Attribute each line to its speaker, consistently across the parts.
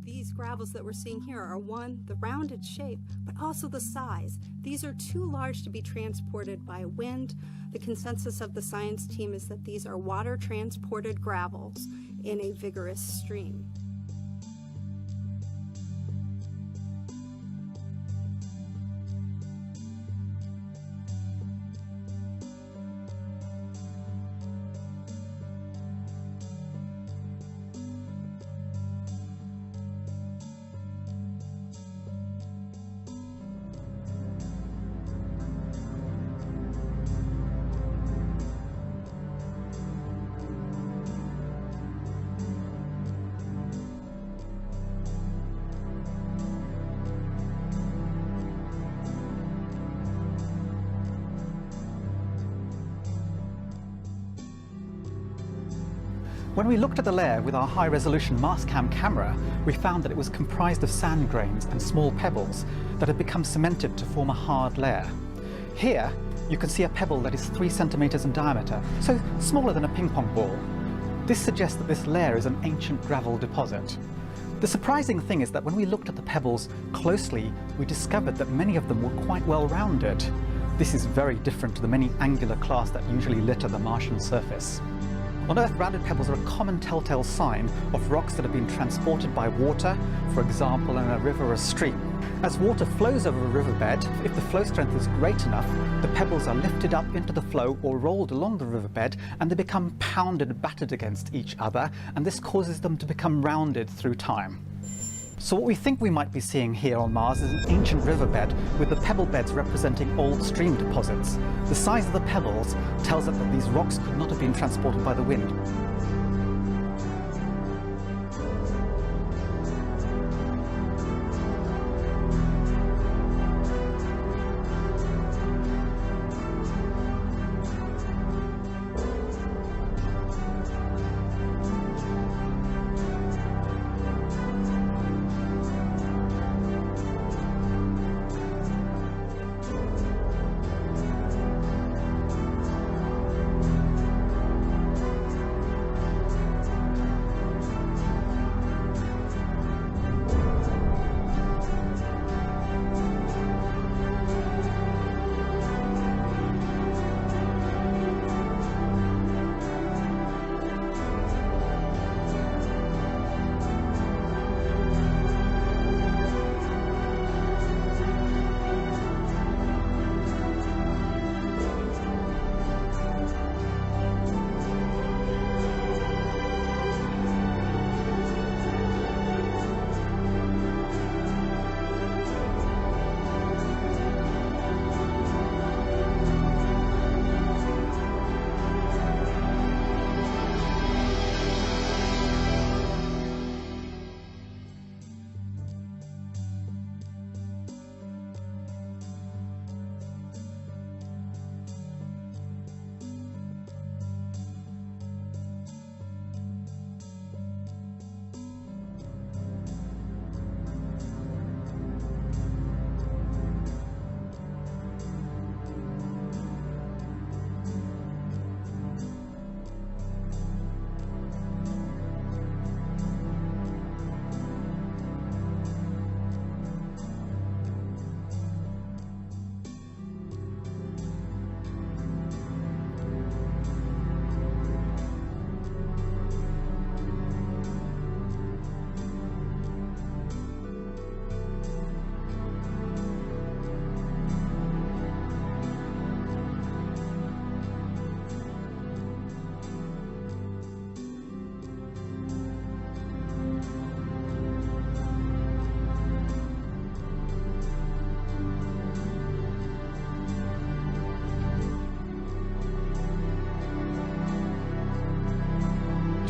Speaker 1: These gravels that we're seeing here are one, the rounded shape, but also the size. These are too large to be transported by wind. The consensus of the science team is that these are water-transported gravels in a vigorous stream.
Speaker 2: When we looked at the layer with our high-resolution Mastcam camera, we found that it was comprised of sand grains and small pebbles that had become cemented to form a hard layer. Here, you can see a pebble that is 3 centimeters in diameter, so smaller than a ping pong ball. This suggests that this layer is an ancient gravel deposit. The surprising thing is that when we looked at the pebbles closely, we discovered that many of them were quite well rounded. This is very different to the many angular clasts that usually litter the Martian surface. On Earth, rounded pebbles are a common telltale sign of rocks that have been transported by water, for example in a river or a stream. As water flows over a riverbed, if the flow strength is great enough, the pebbles are lifted up into the flow or rolled along the riverbed, and they become pounded, battered against each other, and this causes them to become rounded through time. So what we think we might be seeing here on Mars is an ancient riverbed with the pebble beds representing old stream deposits. The size of the pebbles tells us that these rocks could not have been transported by the wind.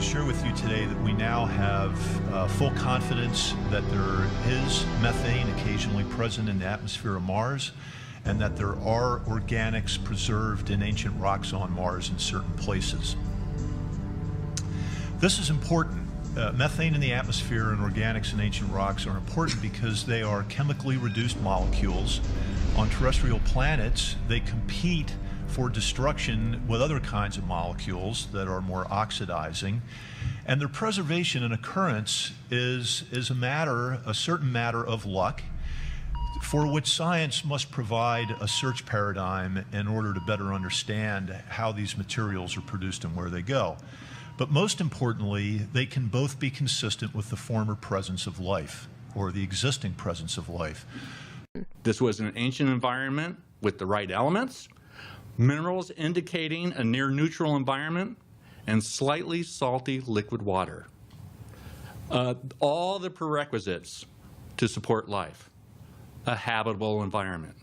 Speaker 3: Share with you today that we now have full confidence that there is methane occasionally present in the atmosphere of Mars, and that there are organics preserved in ancient rocks on Mars in certain places. This is important. Methane in the atmosphere and organics in ancient rocks are important because they are chemically reduced molecules. On terrestrial planets, they compete for destruction with other kinds of molecules that are more oxidizing. And their preservation and occurrence is a certain matter of luck, for which science must provide a search paradigm in order to better understand how these materials are produced and where they go. But most importantly, they can both be consistent with the former presence of life, or the existing presence of life.
Speaker 4: This was an ancient environment with the right elements, minerals indicating a near neutral environment, and slightly salty liquid water. All the prerequisites to support life, a habitable environment.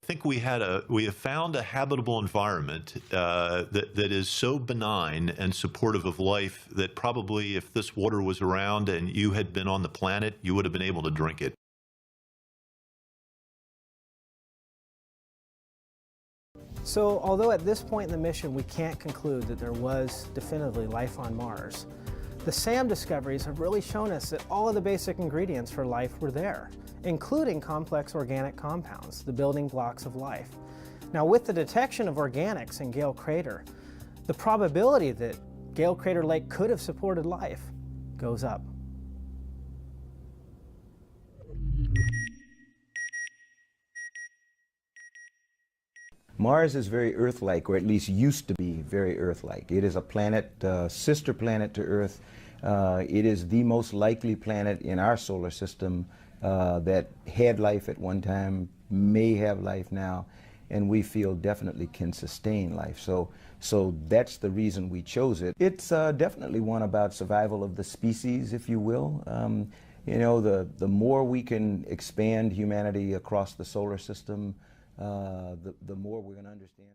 Speaker 3: I think we have found a habitable environment that is so benign and supportive of life that probably if this water was around and you had been on the planet, you would have been able to drink it.
Speaker 5: So, although at this point in the mission we can't conclude that there was definitively life on Mars, the SAM discoveries have really shown us that all of the basic ingredients for life were there, including complex organic compounds, the building blocks of life. Now, with the detection of organics in Gale Crater, the probability that Gale Crater Lake could have supported life goes up.
Speaker 6: Mars is very Earth-like, or at least used to be very Earth-like. It is a planet, sister planet to Earth. It is the most likely planet in our solar system that had life at one time, may have life now, and we feel definitely can sustain life. So that's the reason we chose it. It's definitely one about survival of the species, if you will. You know, the more we can expand humanity across the solar system, the more we're going to understand.